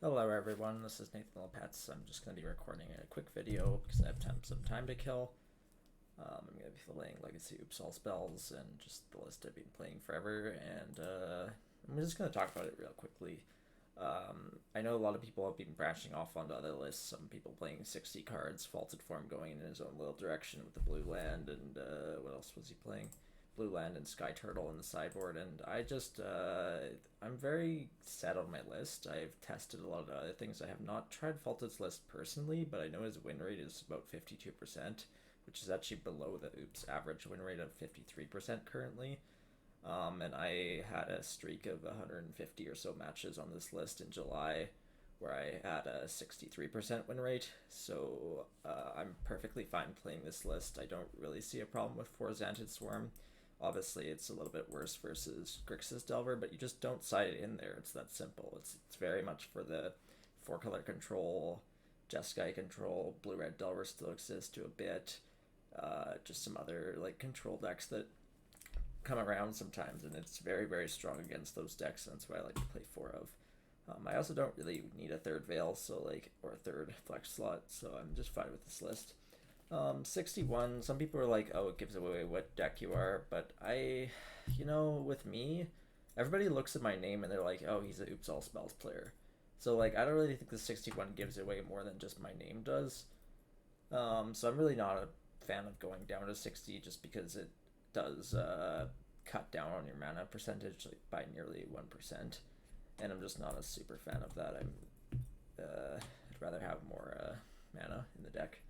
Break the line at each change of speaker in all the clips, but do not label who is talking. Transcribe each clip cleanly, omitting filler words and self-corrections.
Hello everyone, this is Nathan Lopetz. I'm just going to be recording a quick video because I have some time to kill. I'm going to be playing Legacy Oops All Spells and just the list I've been playing forever, and I'm just going to talk about it real quickly. I know a lot of people have been branching off onto other lists, some people playing 60 cards, Faulted Form going in his own little direction with the blue land, and what else was he playing? Blue land and Sky Turtle in the sideboard, and I'm very set on my list. I've tested a lot of other things. I have not tried Faulted's list personally, but I know his win rate is about 52%, which is actually below the Oops average win rate of 53% currently. And I had a streak of 150 or so matches on this list in July where I had a 63% win rate, so I'm perfectly fine playing this list. I don't really see a problem with 4 Xantid Swarm. Obviously, it's a little bit worse versus Grixis Delver, but you just don't side it in there. It's that simple. It's very much for the 4-color control, Jeskai control, blue-red Delver still exists to a bit. Just some other like control decks that come around sometimes, and it's very, very strong against those decks, and that's what I like to play 4 of. I also don't really need a third veil, or a third flex slot, so I'm just fine with this list. 61, some people are like, oh, it gives away what deck you are, but with me, everybody looks at my name and they're like, oh, he's a Oops All Spells player. So, like, I don't really think the 61 gives away more than just my name does. So I'm really not a fan of going down to 60 just because it does cut down on your mana percentage by nearly 1%. And I'm just not a super fan of that. I'd rather have more mana in the deck.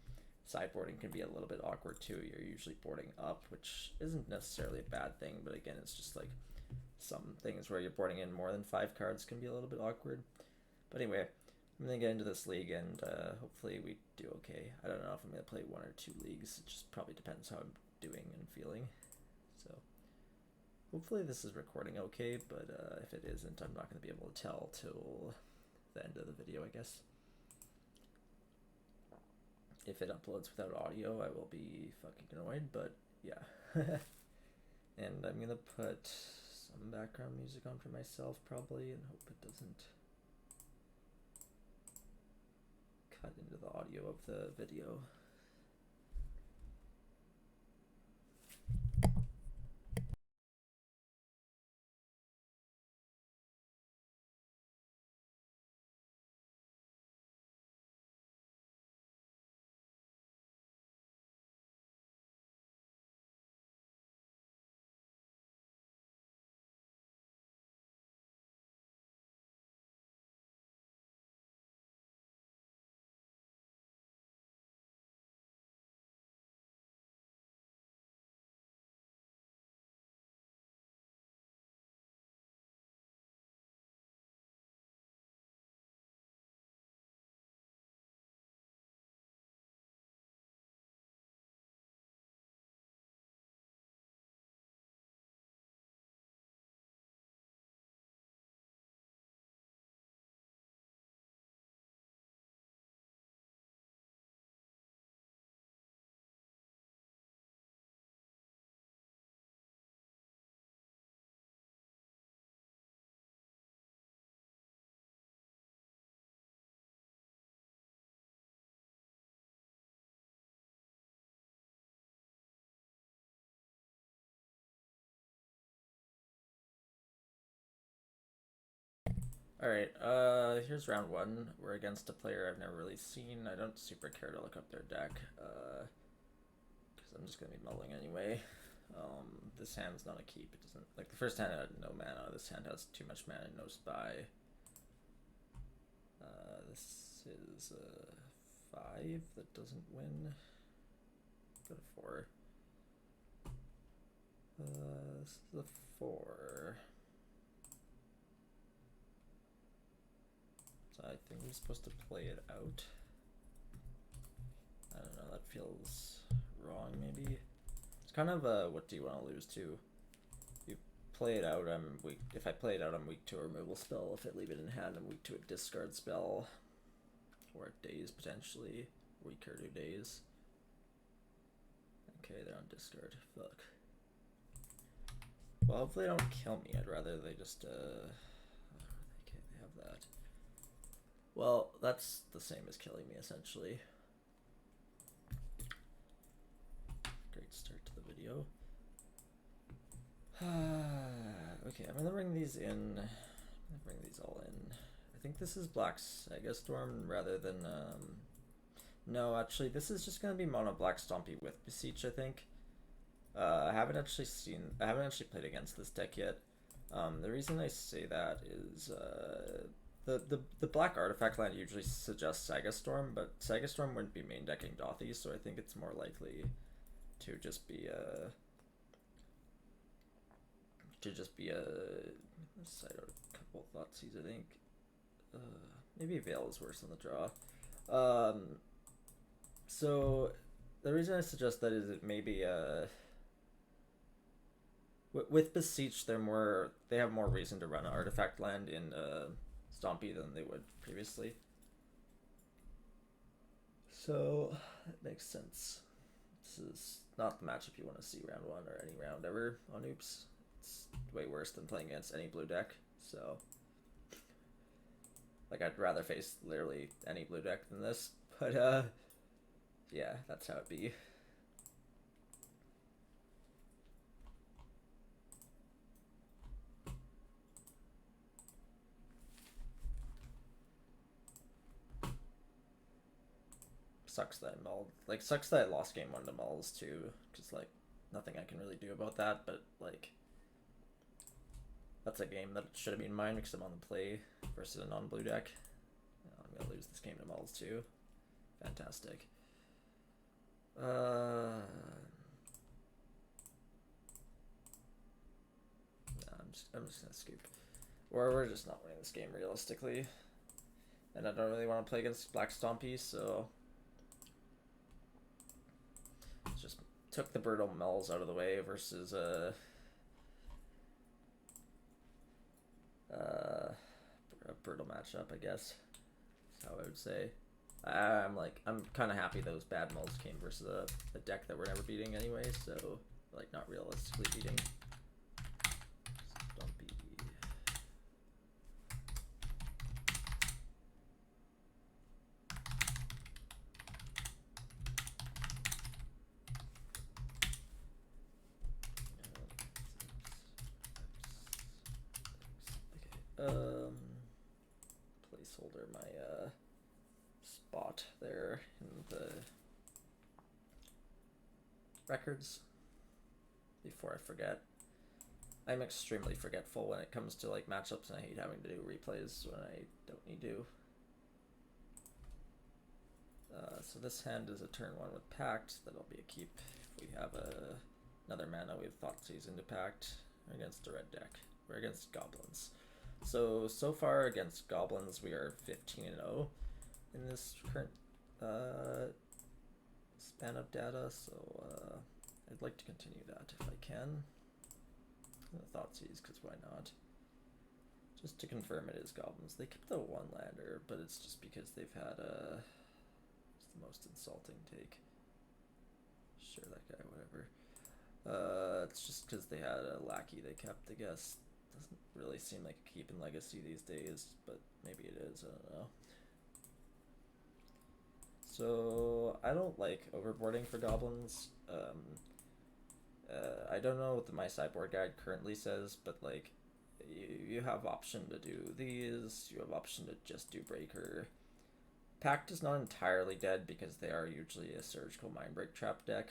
Sideboarding can be a little bit awkward too. You're usually boarding up, which isn't necessarily a bad thing, but again, it's just like some things where you're boarding in more than 5 cards can be a little bit awkward. But anyway, I'm going to get into this league, and hopefully we do okay. I don't know if I'm going to play 1 or 2 leagues. It just probably depends how I'm doing and feeling. So hopefully this is recording okay, but if it isn't, I'm not going to be able to tell till the end of the video, I guess. If it uploads without audio, I will be fucking annoyed, but yeah. And I'm gonna put some background music on for myself probably and hope it doesn't cut into the audio of the video. Alright, here's round 1. We're against a player I've never really seen. I don't super care to look up their deck, because I'm just going to be mulling anyway. This hand's not a keep. It doesn't, like, the first hand had no mana. This hand has too much mana, no spy. This is a 5 that doesn't win. Go to 4. This is a 4. So I think I'm supposed to play it out. I don't know, that feels wrong maybe. It's kind of a what do you want to lose to? You play it out, I'm weak. If I play it out, I'm weak to a removal spell. If I leave it in hand, I'm weak to a discard spell. Or a daze potentially. Weaker to daze. Okay, they're on discard. Fuck. Well, hopefully they don't kill me. I'd rather they just okay, they have that. Well, that's the same as killing me, essentially. Great start to the video. Okay, I'm gonna bring these in. I'm gonna bring these all in. I think this is Black Saga Storm rather than, no, actually, this is just gonna be mono Black Stompy with Beseech, I think. I haven't actually played against this deck yet. The reason I say that is, the black artifact land usually suggests Saga Storm, but Saga Storm wouldn't be main decking Dothy, so I think it's more likely to just be a side out a couple of Thoughtseize, I think. Maybe Veil is worse on the draw. So the reason I suggest that is it maybe with Beseech they have more reason to run an artifact land in Stompy than they would previously. So that makes sense. This is not the matchup you want to see round 1 or any round ever on Oops. It's way worse than playing against any blue deck, so like I'd rather face literally any blue deck than this, but yeah, that's how it be. Sucks that I lost game 1 to Mulls too, because like nothing I can really do about that, but like that's a game that should have been mine because I'm on the play versus a non-blue deck. I'm gonna lose this game to Mulls too. Fantastic. Nah, I'm just gonna scoop. Or we're just not winning this game realistically. And I don't really want to play against Black Stompy, so just took the Brutal Mells out of the way versus a brutal matchup, I guess. That's how I would say. I'm kind of happy those bad Mulls came versus a deck that we're never beating anyway, so like not realistically beating. Stompy. Okay. Placeholder my spot there in the records before I forget. I'm extremely forgetful when it comes to like matchups, and I hate having to do replays when I don't need to. So this hand is a turn 1 with Pact. That'll be a keep. If we have another mana, we have Thoughtseize into Pact. We're against a red deck. We're against Goblins. So far against Goblins, we are 15-0 in this current span of data, so I'd like to continue that if I can. Thoughtseize, because why not? Just to confirm it is Goblins. They kept the 1-lander, but it's just because they've had it's the most insulting take. Sure, that guy, whatever. It's just because they had a lackey they kept, I guess. Doesn't really seem like a keep in Legacy these days, but maybe it is, I don't know. So I don't like overboarding for Goblins. I don't know what my sideboard guide currently says, but like you have option to do these, you have option to just do Breaker. Pact is not entirely dead because they are usually a Surgical Mindbreak trap deck.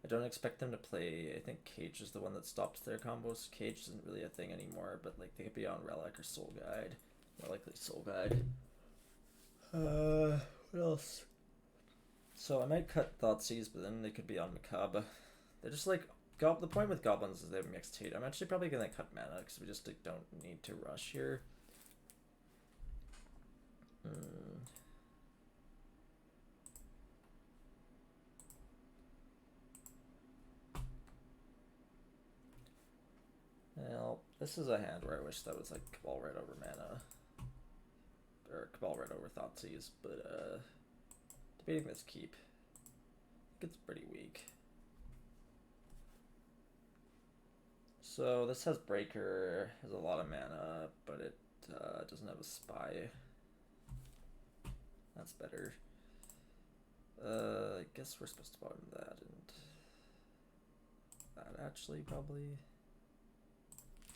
I don't expect them to play, I think Cage is the one that stops their combos. Cage isn't really a thing anymore, but like they could be on Relic or Soul Guide. More likely Soul Guide. What else? So I might cut Thoughtseize, but then they could be on Macabre. They're just like, the point with Goblins is they have mixed hate. I'm actually probably going to cut mana because we just like, don't need to rush here. Well, this is a hand where I wish that was like Cabal Red over mana. Or Cabal Red over Thoughtseize, but debating this keep. I think it's pretty weak. So this has Breaker, has a lot of mana, but it doesn't have a spy. That's better. I guess we're supposed to bottom that and that actually probably.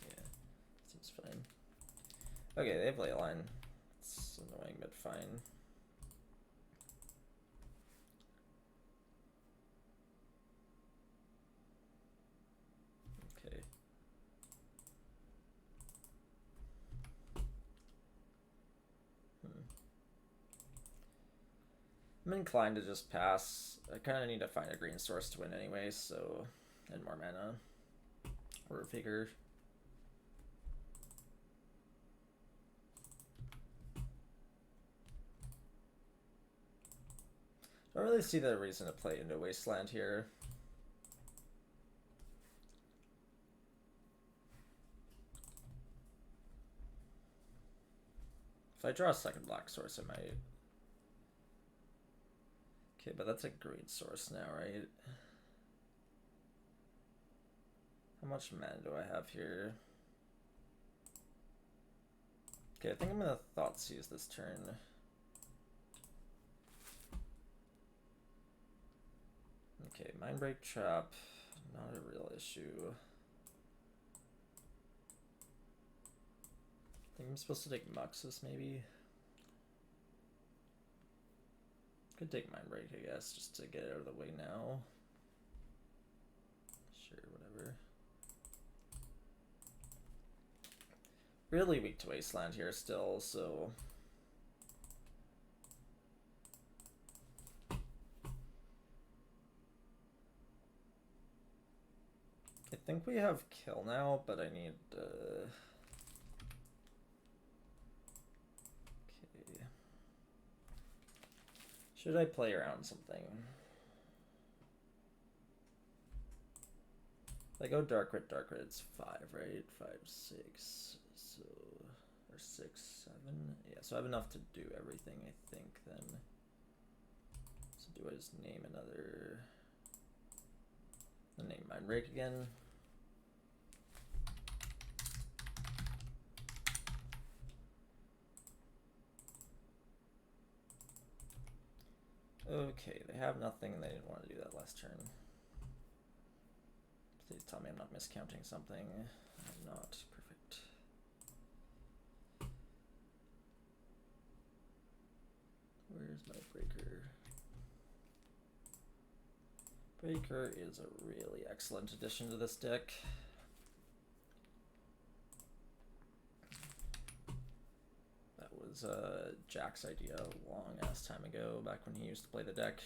Yeah, seems fine. Okay, they have Leyline. It's annoying, but fine. Okay. I'm inclined to just pass. I kind of need to find a green source to win anyway, so. And more mana. Or a figure. I don't really see the reason to play into Wasteland here. If I draw a second black source, I might. Okay, but that's a green source now, right? How much mana do I have here? Okay, I think I'm gonna Thoughtseize this turn. Okay, Mindbreak Trap, not a real issue. I think I'm supposed to take Muxus, maybe? Could take Mindbreak, I guess, just to get it out of the way now. Sure, whatever. Really weak to Wasteland here still, so... I think we have kill now, but I need... Okay. Should I play around something? If I go Dark Red, it's 5, right? 5, 6, so... Or 6, 7? Yeah, so I have enough to do everything, I think, then. So do I just name another... I'll name Mindbreak again. Okay, they have nothing, they didn't want to do that last turn. Please tell me I'm not miscounting something. I'm not. Perfect. Where's my breaker? Breaker is a really excellent addition to this deck. That was Jack's idea a long ass time ago, back when he used to play the deck.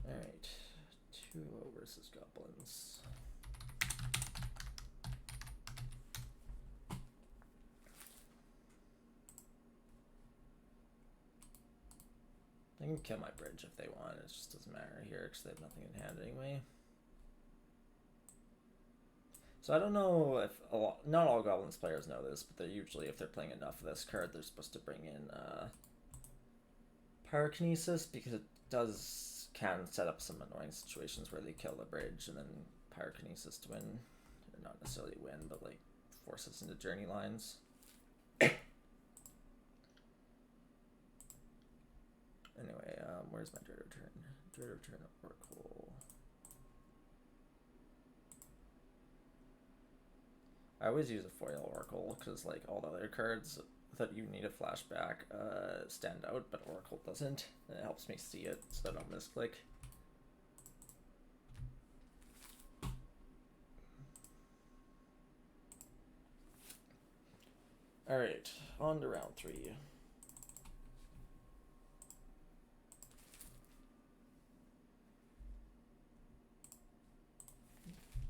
Alright, 2-0 versus Goblins. They can kill my bridge if they want, it just doesn't matter here because they have nothing in hand anyway. So I don't know if not all Goblins players know this, but they're usually, if they're playing enough of this card, they're supposed to bring in Pyrokinesis, because it can set up some annoying situations where they kill the bridge and then Pyrokinesis to win, or not necessarily win, but like force us into journey lines. Anyway, where's my Dread Return? Dread Return Oracle. I always use a foil Oracle because like all the other cards that you need a flashback stand out, but Oracle doesn't. And it helps me see it so I don't misclick. Alright, on to round 3.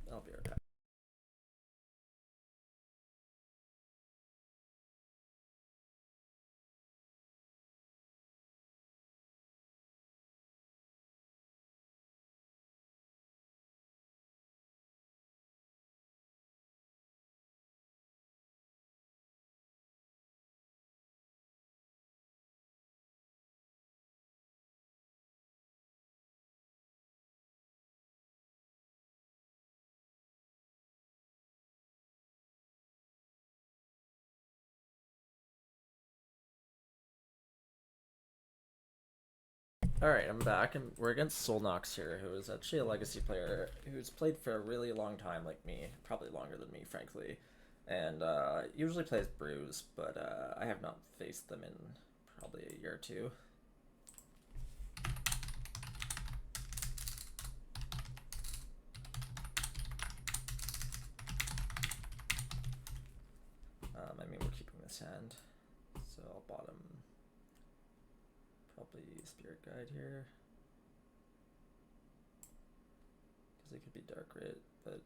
I'll be right back. Alright, I'm back, and we're against Solnox here, who is actually a legacy player who's played for a really long time like me, probably longer than me, frankly, and usually plays brews, but I have not faced them in probably a year or two. I mean, we're keeping this hand, so I'll bottom probably Spirit Guide here. It could be Dark Rit, but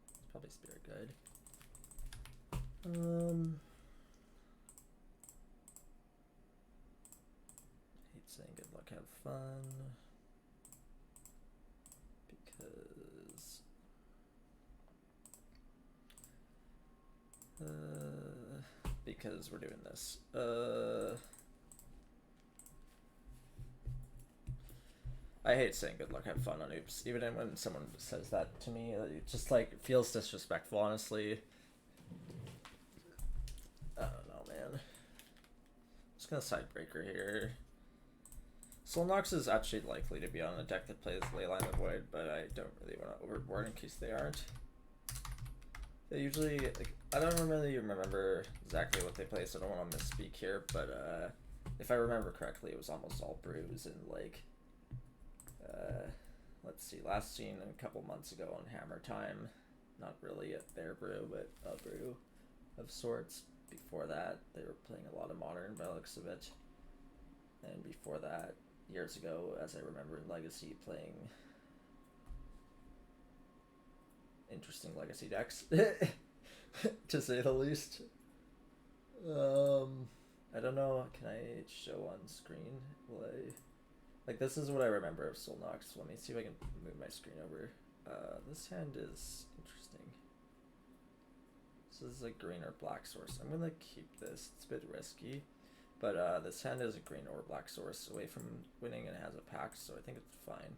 it's probably Spirit Guide. Hate saying good luck, have fun, because we're doing this. I hate saying good luck, have fun on oops. Even when someone says that to me, it just like feels disrespectful, honestly. I don't know, man. I'm just gonna Sidebreaker here. Solnox is actually likely to be on a deck that plays Leyline of Void, but I don't really want to overboard in case they aren't. They usually, like, I don't really remember exactly what they play, so I don't want to misspeak here, but if I remember correctly, it was almost all brews and like, let's see, last seen a couple months ago on Hammer Time, not really their brew, but a brew of sorts. Before that, they were playing a lot of Modern by the looks of it, and before that, years ago, as I remember in Legacy, playing interesting Legacy decks, to say the least. I don't know, can I show on screen? Will I... Like, this is what I remember of Solnox. Let me see if I can move my screen over. This hand is interesting. This is a green or black source. I'm gonna keep this. It's a bit risky. But this hand is a green or black source away from winning and it has a pack, so I think it's fine.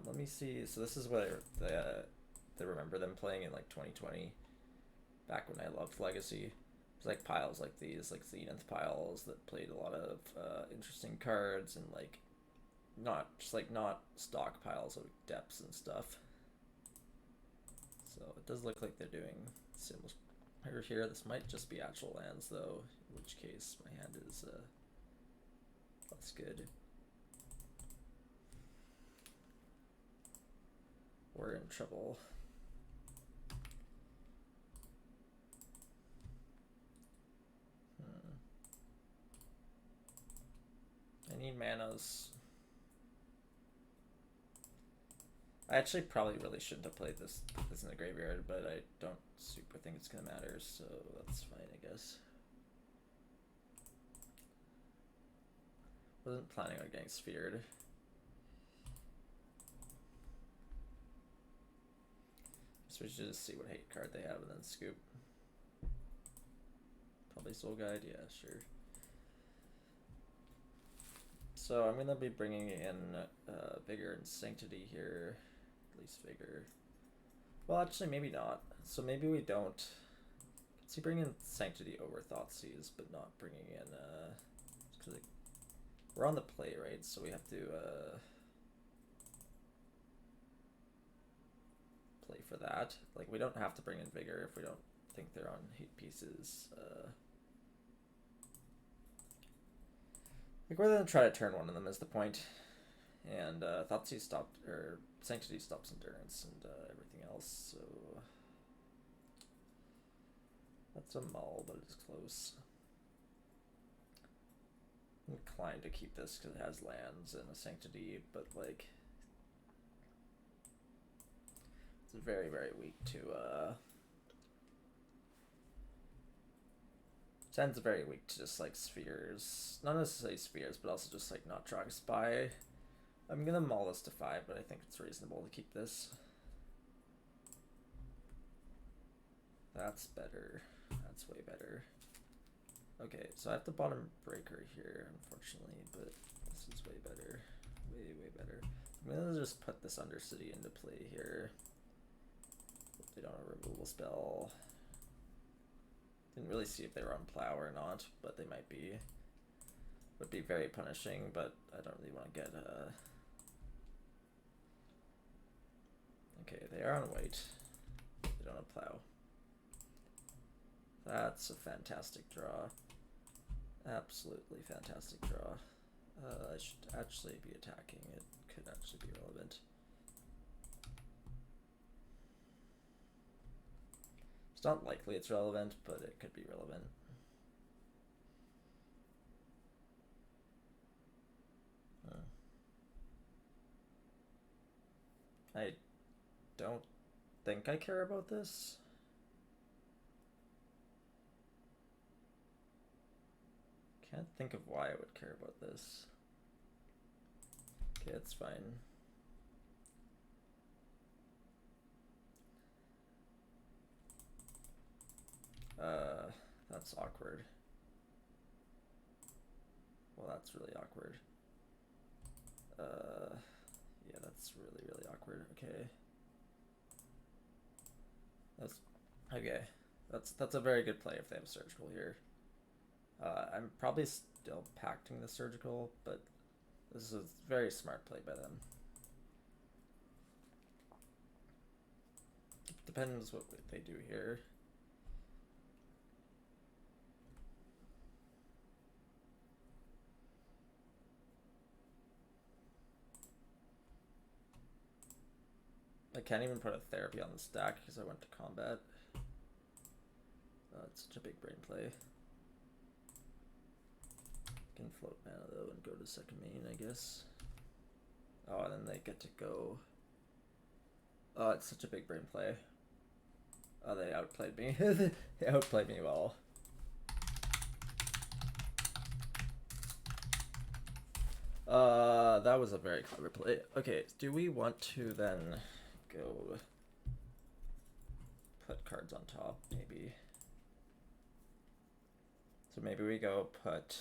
Let me see. So this is what I remember them playing in like 2020, back when I loved Legacy. It was like piles like these, like Zenith piles that played a lot of interesting cards and like not stock piles of depths and stuff. So it does look like they're doing symbols here. This might just be actual lands though, in which case my hand is less good. We're in trouble. I need manas. I actually probably really shouldn't have played this in the graveyard, but I don't super think it's gonna matter, so that's fine, I guess. Wasn't planning on getting sphered. So we should just see what hate card they have and then scoop. Probably Soul Guide, yeah, sure. So I'm gonna be bringing in Vigor and Sanctity here, at least Vigor. Well, actually, maybe not. So maybe we don't. See, bring in Sanctity over Thoughtseize, but not bringing in because we're on the play, right? So we have to play for that. Like, we don't have to bring in Vigor if we don't think they're on hate pieces. Like, we're gonna try to turn one of them is the point. And Thoughtseize stopped, or Sanctity stops Endurance and everything else, so that's a mull, but it's close. I'm inclined to keep this because it has lands and a Sanctity, but like it's very, very weak to Sand's very weak to just like spheres. Not necessarily spheres, but also just like not drawing spy. I'm gonna maul this to 5, but I think it's reasonable to keep this. That's better. That's way better. Okay, so I have the bottom breaker here, unfortunately, but this is way better. Way, way better. I'm gonna just put this Undercity into play here. Hope they don't have a removal spell. Didn't really see if they were on plow or not, but they might be. would be very punishing, but I don't really want to get okay, they are on white. They don't have plow. That's a fantastic draw. Absolutely fantastic draw. I should actually be attacking. It could actually be relevant. It's not likely it's relevant, but it could be relevant. I don't think I care about this. Can't think of why I would care about this. Okay, it's fine. That's awkward. Well, that's really awkward. Yeah, that's really, really awkward. Okay. That's okay. That's a very good play if they have surgical here. I'm probably still pacting the surgical, but this is a very smart play by them. Depends what they do here. I can't even put a therapy on the stack because I went to combat. It's such a big brain play. Can float mana though and go to second main, I guess. Oh, and then they get to go. Oh, it's such a big brain play. Oh, they outplayed me. They outplayed me well. That was a very clever play. Okay, do we want to then go put cards on top, maybe? So maybe we go put...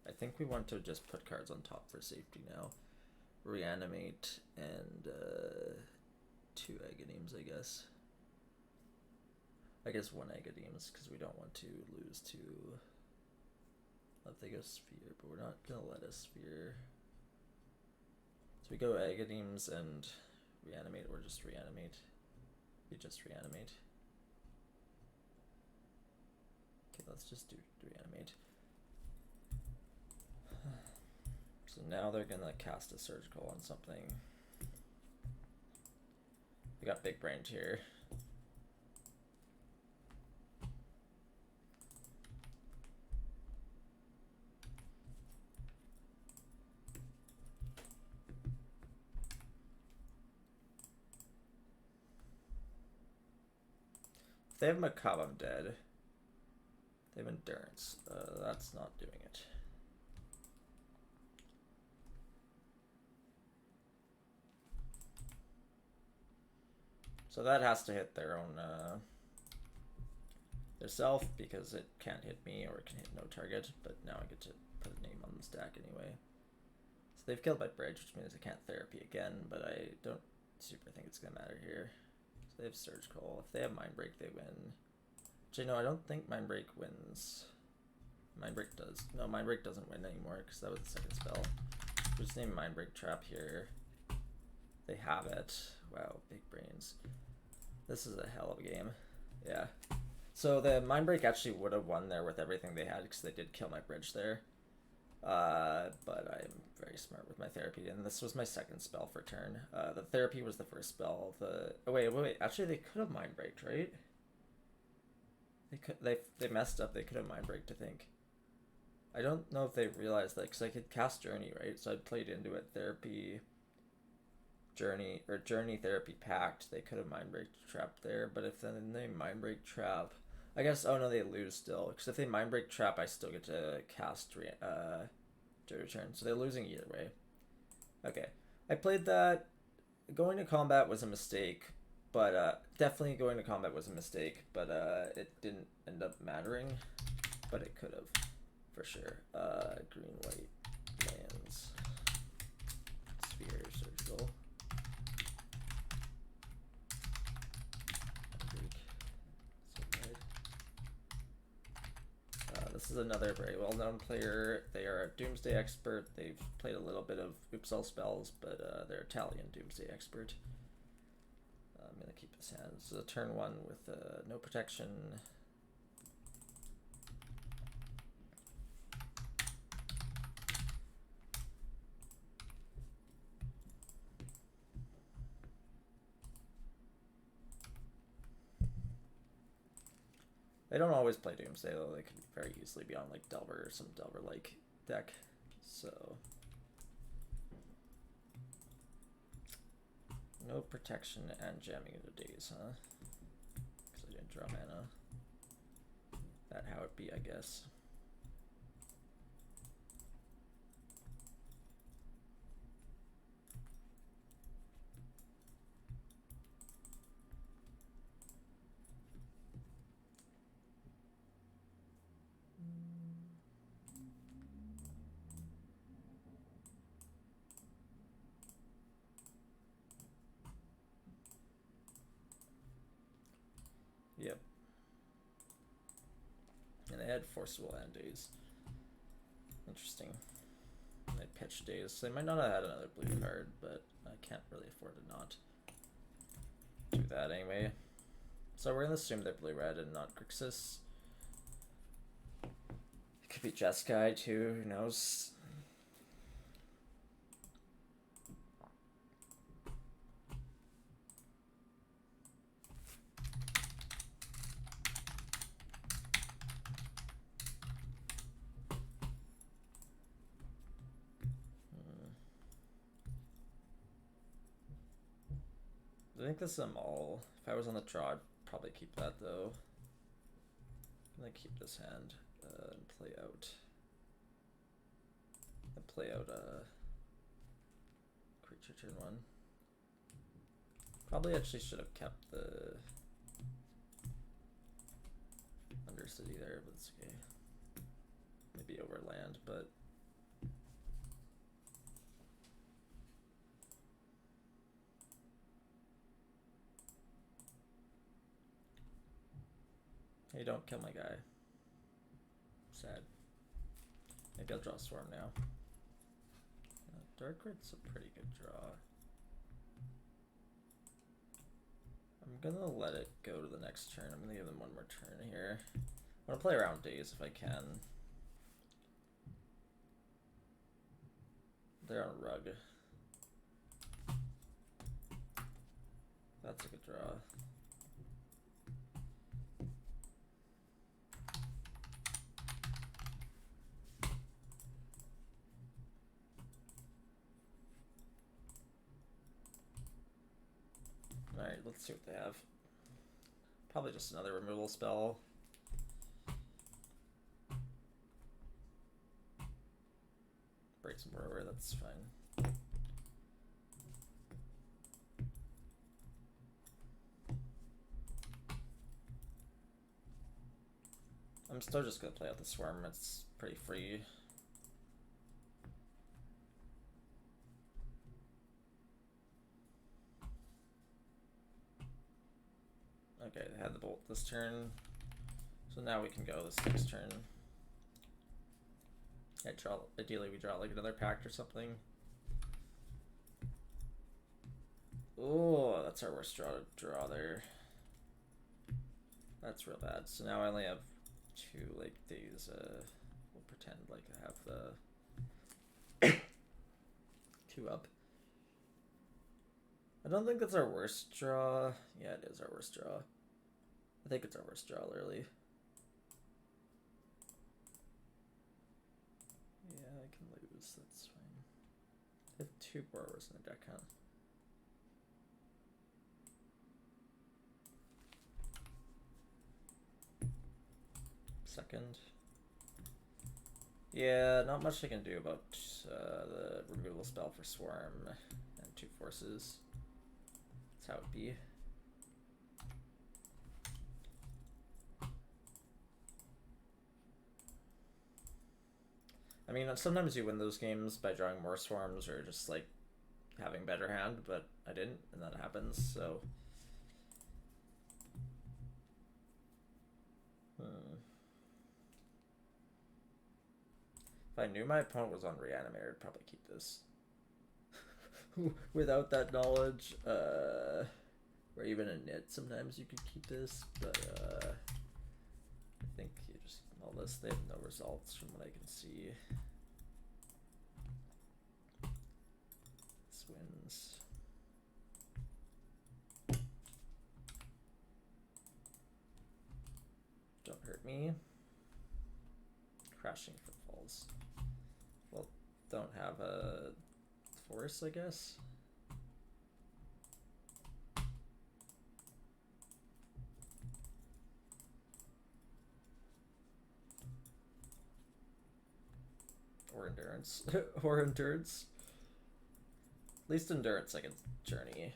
I think we want to just put cards on top for safety now. Reanimate and 2 Agadeems, I guess. I guess 1 Agadeems, because we don't want to lose to... They go Sphere, but we're not going to let a Sphere. So we go Agadeems and Reanimate, or just Reanimate. We just Reanimate. Okay, let's just do Reanimate. So now they're gonna cast a surgical on something. We got big brained here. If they have Macabre, I'm dead. They have Endurance. That's not doing it. So that has to hit their own, their self, because it can't hit me or it can hit no target, but now I get to put a name on the stack anyway. So they've killed my bridge, which means I can't therapy again, but I don't super think it's gonna matter here. So they have Surgical. If they have Mind Break, they win. Actually, no, I don't think Mind Break wins. Mind Break does. No, Mind Break doesn't win anymore, because that was the second spell. We'll just name Mind Break Trap here. They have it. Wow, big brains. This is a hell of a game. Yeah. So the Mind Break actually would have won there with everything they had, because they did kill my bridge there. But I'm very smart with my therapy, and this was my second spell for turn. The therapy was the first spell. Oh, wait. Actually, they could have Mind Breaked, right? They messed up. They could have Mind Breaked, I think. I don't know if they realized that, because I could cast Journey, right? So I'd played into it. Therapy, Journey, or Journey, Therapy, Pact. They could have Mind Break Trap there, but if then they Mind Break Trap, I guess, oh no, they lose still. Because if they Mind Break Trap, I still get to cast return. So they're losing either way. Okay. I played that. Going to combat was a mistake, but definitely going to combat was a mistake, but it didn't end up mattering, but it could have, for sure. Green, white, lands, Sphere, Surgical. This this is another very well-known player. They are a Doomsday expert. They've played a little bit of Oops All Spells, but they're Italian Doomsday expert. I'm gonna keep this hand. This is a turn 1 with no protection. They don't always play Doomsday though. They could very easily be on like Delver or some Delver-like deck. So no protection and jamming into days, huh? Because I didn't draw mana. That how it be, I guess. Yep. And they had Forcible and Days. Interesting. And they pitched Days. So they might not have had another blue card, but I can't really afford to not do that anyway. So we're gonna assume they're blue-red and not Grixis. It could be Jeskai too, who knows? I think this is a Maul. If I was on the draw, I'd probably keep that though. I'm gonna keep this hand and play out. Creature turn 1. Probably actually should have kept the Undercity there, but it's okay. Maybe overland, but hey, don't kill my guy. Sad. Maybe I'll draw Swarm now. Dark Red's a pretty good draw. I'm gonna let it go to the next turn. I'm gonna give them one more turn here. I wanna play around Days if I can. They're on a rug. That's a good draw. Alright, let's see what they have. Probably just another removal spell. Break some Burrower, that's fine. I'm still just gonna play out the Swarm, it's pretty free. Okay, they had the bolt this turn, so now we can go this next turn. Yeah, ideally we draw like another pact or something. Oh, that's our worst draw there. That's real bad. So now I only have 2 like these. We'll pretend like I have the 2 up. I don't think that's our worst draw. Yeah, it is our worst draw. I think it's our worst draw, literally. Yeah, I can lose. That's fine. I have 2 Borrowers in the deck, huh? Second. Yeah, not much I can do about the removal spell for Swarm and 2 forces. That's how it be. I mean, sometimes you win those games by drawing more Swarms or just like having better hand, but I didn't, and that happens, so. If I knew my opponent was on Reanimator, I'd probably keep this. Without that knowledge, or even a knit, sometimes you could keep this, but I think you just all this. They have no results from what I can see. This wins. Don't hurt me. Crashing Footfalls. Well, don't have a force, I guess. Or endurance. Or endurance. At least endurance I can journey.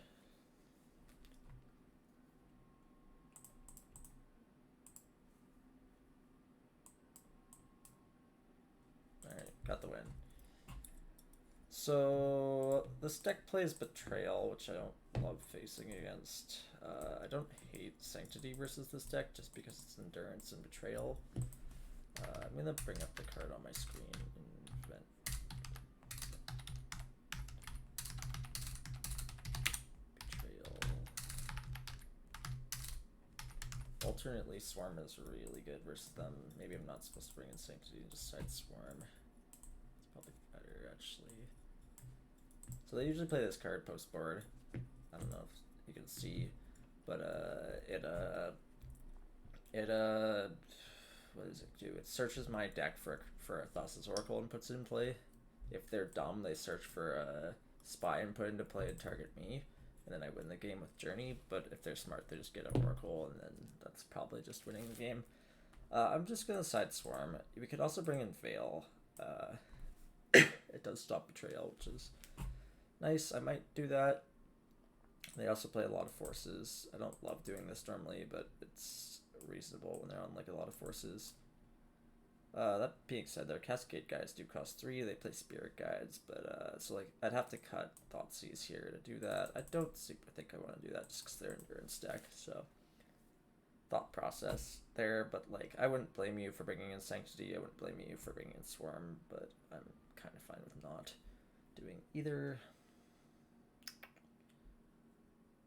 Alright, got the win. So this deck plays Betrayal, which I don't love facing against. I don't hate Sanctity versus this deck just because it's Endurance and Betrayal. I'm gonna bring up the card on my screen and event. Betrayal. Alternately, Swarm is really good versus them. Maybe I'm not supposed to bring in Sanctity and just side Swarm. It's probably better actually. So they usually play this card post board. I don't know if you can see, but what does it do? It searches my deck for a Thassa's Oracle and puts it in play. If they're dumb, they search for a Spy and put it into play and target me, and then I win the game with Journey. But if they're smart, they just get an Oracle, and then that's probably just winning the game. I'm just gonna side Swarm. We could also bring in Veil. It does stop Betrayal, which is nice. I might do that. They also play a lot of forces. I don't love doing this normally, but it's reasonable when they're on like a lot of forces. That being said, their Cascade Guides do cost 3. They play Spirit Guides, but so like I'd have to cut Thoughtseize here to do that. I don't super think I want to do that just because they're Endurance deck. So thought process there, but like I wouldn't blame you for bringing in Sanctity. I wouldn't blame you for bringing in Swarm, but I'm kind of fine with not doing either.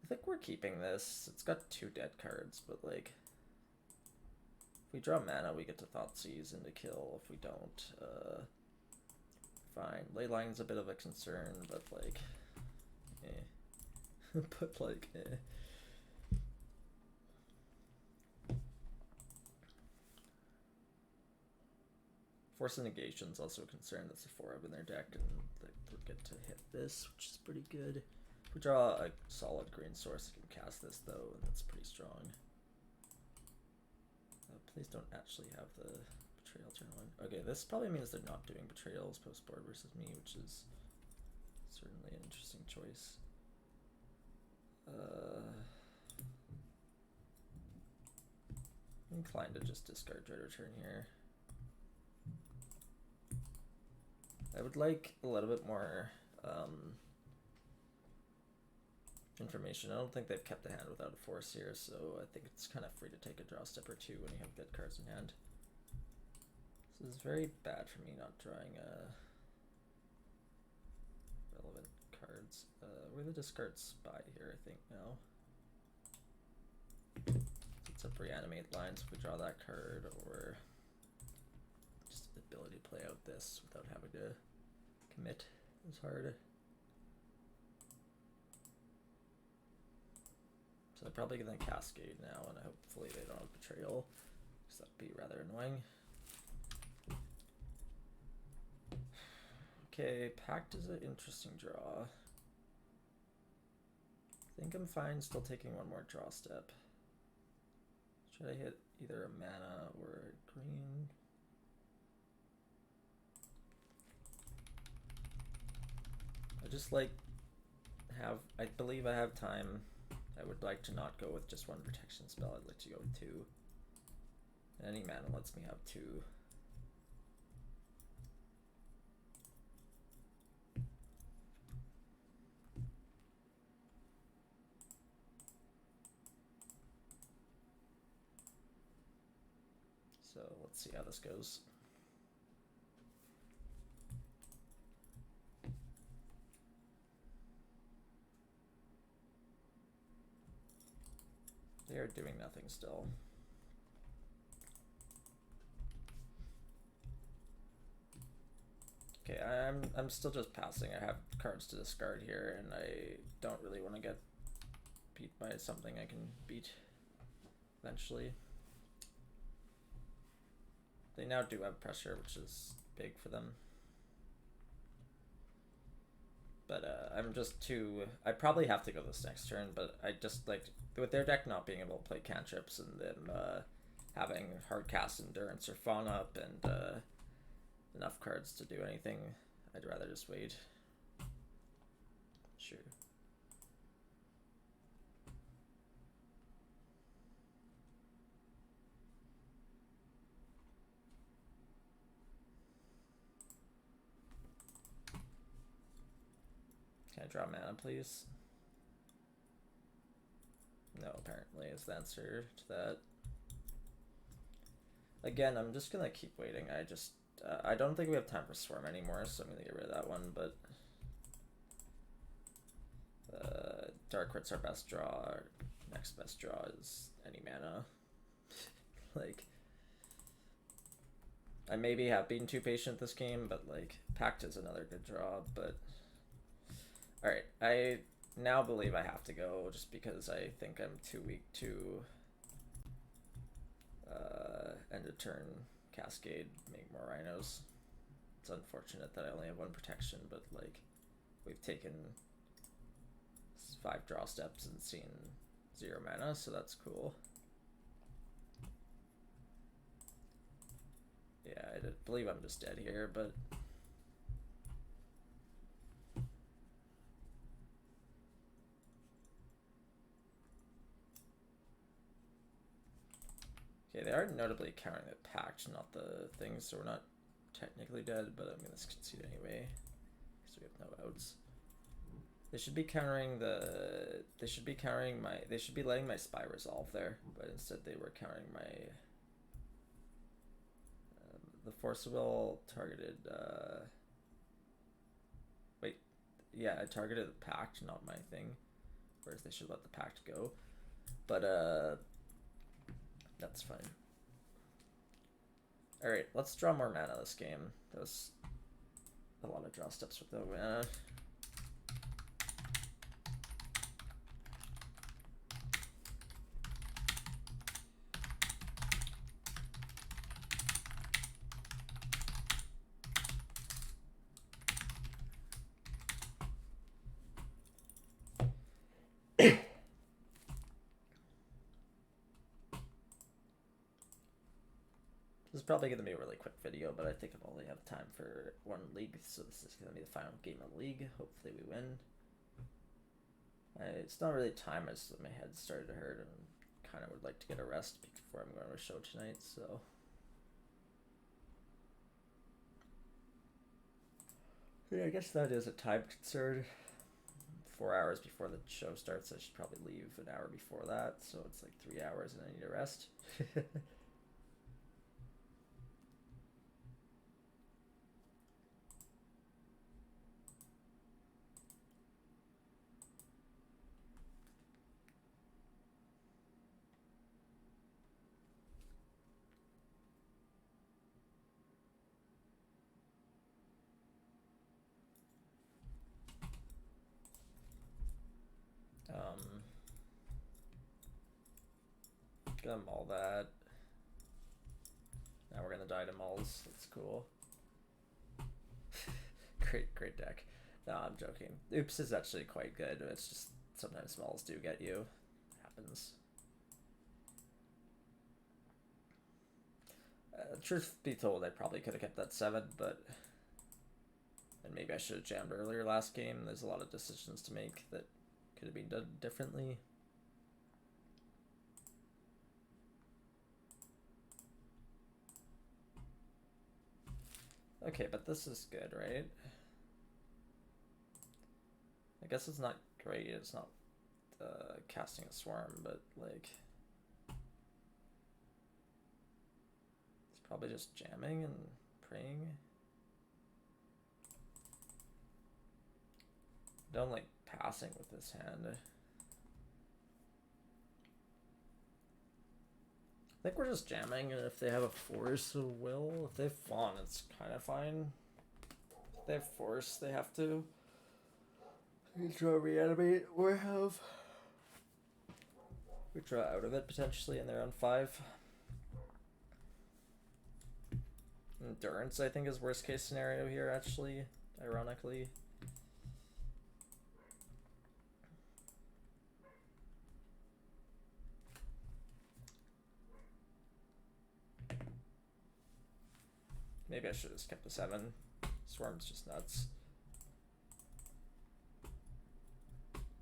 I think we're keeping this. It's got 2 dead cards, but like if we draw mana, we get to Thoughtseize into kill. If we don't, fine. Leyline's a bit of a concern, but like, but like, Force of Negation's also a concern. That's a 4-up in their deck, and they get to hit this, which is pretty good. If we draw a solid green source, we can cast this though, and that's pretty strong. Please don't actually have the Betrayal turn 1. Okay, this probably means they're not doing Betrayals post board versus me, which is certainly an interesting choice. I'm inclined to just discard Dread Return here. I would like a little bit more information. I don't think they've kept the hand without a force here, so I think it's kind of free to take a draw step or 2 when you have good cards in hand. This is very bad for me not drawing relevant cards. We're the discard Spy here, I think, now. It's up Reanimate lines if we draw that card, or just the ability to play out this without having to commit is hard. So they're probably gonna Cascade now, and hopefully they don't have Betrayal, because that'd be rather annoying. Okay, Pact is an interesting draw. I think I'm fine still taking one more draw step. Should I hit either a mana or a green? I just like I believe I have time. I would like to not go with just 1 protection spell. I'd like to go with 2. And any mana lets me have 2. So let's see how this goes. They are doing nothing still. Okay, I'm still just passing. I have cards to discard here, and I don't really want to get beat by something I can beat eventually. They now do have pressure, which is big for them. But I'm just too... I probably have to go this next turn, but I just, like, with their deck not being able to play cantrips and them having hard cast endurance or fawn up and enough cards to do anything, I'd rather just wait. Sure. Can I draw mana, please? No, apparently is the answer to that. Again, I'm just gonna keep waiting. I don't think we have time for Swarm anymore, so I'm gonna get rid of that one, but DarkRit's our best draw. Our next best draw is any mana. Like, I maybe have been too patient this game, but like, Pact is another good draw, but... Alright, I now believe I have to go just because I think I'm too weak to end of turn Cascade, make more Rhinos. It's unfortunate that I only have one protection, but like, we've taken 5 draw steps and seen 0 mana, so that's cool. Yeah, I believe I'm just dead here, but... Okay, they are notably countering the Pact, not the things, so we're not technically dead, but I'm gonna concede anyway, because we have no outs. They should be countering the... They should be countering my... They should be letting my Spy resolve there, but instead they were countering my... the Force of Will targeted... Wait, yeah, I targeted the Pact, not my thing, whereas they should let the Pact go. But, that's fine. Alright, let's draw more mana this game. That was a lot of draw steps with no mana. This is probably going to be a really quick video, but I think I only have time for one league, so this is going to be the final game of the league. Hopefully we win. It's not really time, I just my head started to hurt and kind of would like to get a rest before I'm going to a show tonight, so... Yeah, I guess that is a time concern. 4 hours before the show starts, I should probably leave an hour before that, so it's like 3 hours and I need a rest. Gonna maul that. Now we're gonna die to mauls. That's cool. Great deck. No, I'm joking. Oops is actually quite good. It's just sometimes mauls do get you. It happens. Truth be told, I probably could have kept that 7, but... And maybe I should have jammed earlier last game. There's a lot of decisions to make that could have been done differently. Okay, but this is good, right? I guess it's not great. It's not casting a swarm, but like... It's probably just jamming and praying. Don't like passing with this hand. think we're just jamming, and if they have a Force of Will, if they have Fawn, it's kind of fine. If they have Force, they have to draw Reanimate or have... We draw out of it potentially, and they're on 5. Endurance, I think, is worst case scenario here, actually, ironically. Maybe I should have just kept the 7. Swarm's just nuts.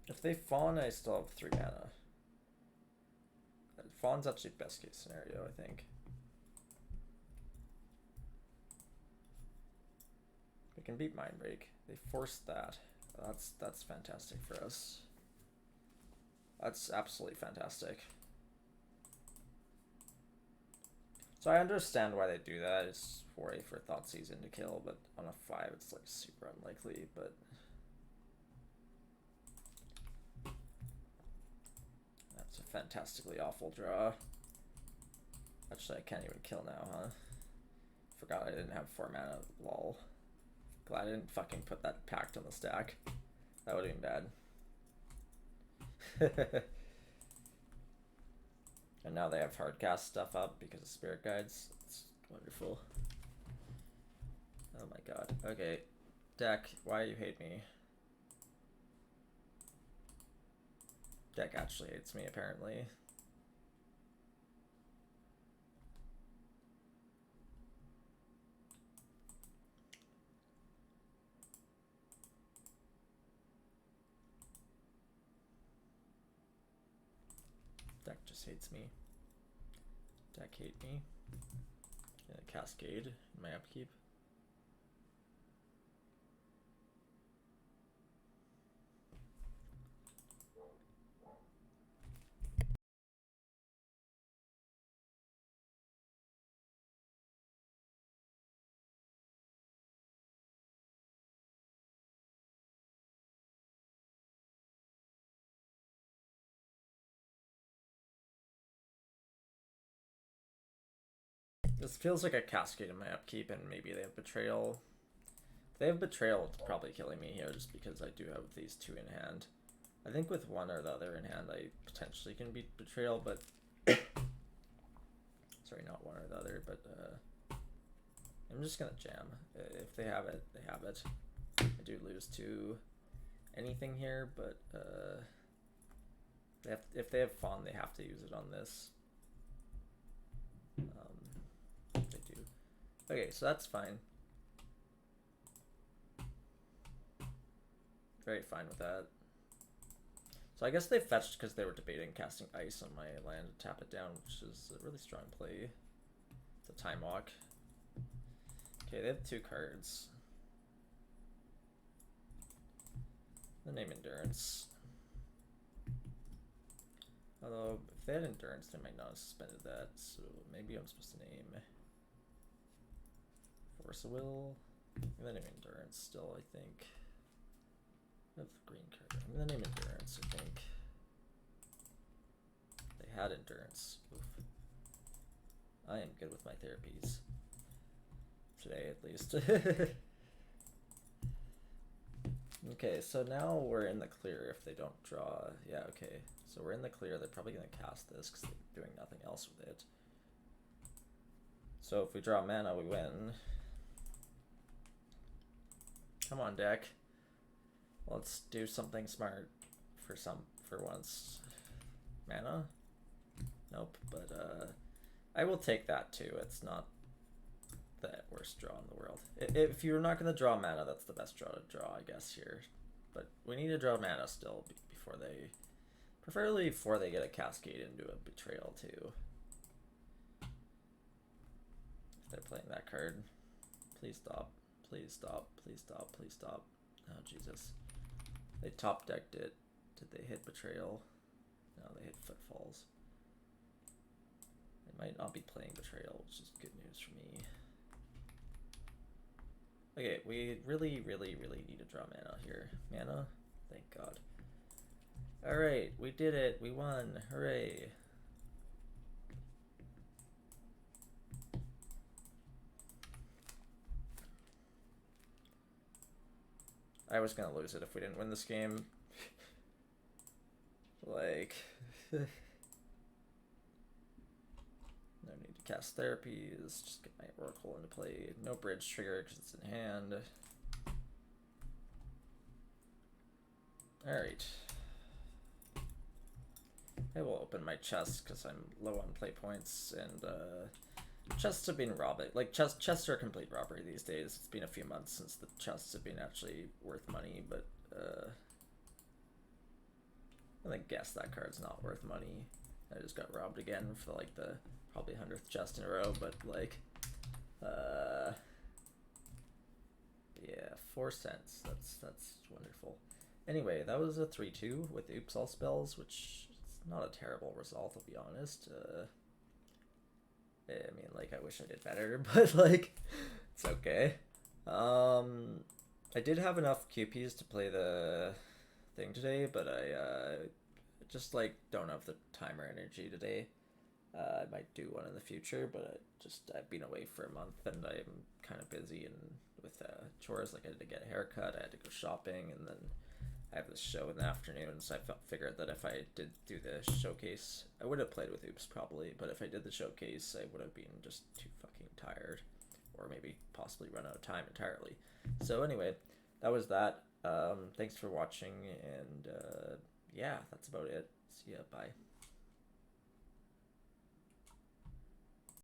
If they Fawn, I still have 3 mana. Fawn's actually best case scenario, I think. We can beat Mind Break. They forced that. That's fantastic for us. That's absolutely fantastic. So I understand why they do that. It's 4A for Thoughtseize to kill, but on a 5 it's like super unlikely, but that's a fantastically awful draw. Actually, I can't even kill now, huh? Forgot I didn't have 4 mana, lol. Glad I didn't fucking put that pact on the stack. That would have been bad. And now they have hardcast stuff up because of Spirit Guides. It's wonderful. Oh my god. Okay. Deck, why do you hate me? Deck actually hates me, apparently. Deck just hates me. Deck hate me. Cascade in my upkeep. This feels like a cascade in my upkeep, and maybe they have Betrayal. If they have Betrayal, it's probably killing me here just because I do have these 2 in hand. I think with 1 or the other in hand, I potentially can beat Betrayal, but... Sorry, not 1 or the other, but I'm just gonna jam. If they have it, they have it. I do lose to anything here, but if they have Fawn, they have to use it on this. They do. Okay, so that's fine. Very fine with that. So I guess they fetched because they were debating casting Ice on my land to tap it down, which is a really strong play. It's a Time Walk. Okay, they have 2 cards. The name Endurance. Although, if they had Endurance, they might not have suspended that, so maybe I'm supposed to name Force of Will. I'm gonna name Endurance still, I think. I have the green card. I'm gonna name Endurance, I think. They had Endurance. Oof. I am good with my therapies. Today, at least. Okay, so now we're in the clear if they don't draw. Yeah, okay. So we're in the clear. They're probably going to cast this because they're doing nothing else with it. So if we draw mana, we win. Come on, deck. Let's do something smart for once. Mana? Nope, but I will take that too. It's not the worst draw in the world. If you're not going to draw mana, that's the best draw to draw, I guess, here. But we need to draw mana still before they... Preferably before they get a Cascade into a Betrayal too. If they're playing that card. Please stop. Please stop. Please stop. Please stop. Oh, Jesus. They top decked it. Did they hit Betrayal? No, they hit Footfalls. They might not be playing Betrayal, which is good news for me. Okay, we really, really, really need to draw mana here. Mana? Thank God. Alright, we did it. We won. Hooray. I was gonna lose it if we didn't win this game. Like, no need to cast therapies, just get my Oracle into play. No bridge trigger because it's in hand. Alright. I will open my chest because I'm low on play points, and chests have been robbing. Like, chests are a complete robbery these days. It's been a few months since the chests have been actually worth money, but I guess that card's not worth money. I just got robbed again for like the probably 100th chest in a row, but like, yeah, 4 cents. That's wonderful. Anyway, that was a 3-2 with Oops All Spells, which is not a terrible result, I'll be honest. I mean, like, I wish I did better, but like, it's okay. I did have enough QPs to play the thing today, but I just like don't have the time or energy today. I might do one in the future, but I've been away for a month and I'm kind of busy and with chores. Like, I had to get a haircut, I had to go shopping, and then I have this show in the afternoon, so I figured that if I did do the showcase, I would have played with Oops probably, but if I did the showcase, I would have been just too fucking tired, or maybe possibly run out of time entirely. So anyway, that was that. Thanks for watching, and yeah, that's about it. See ya, bye.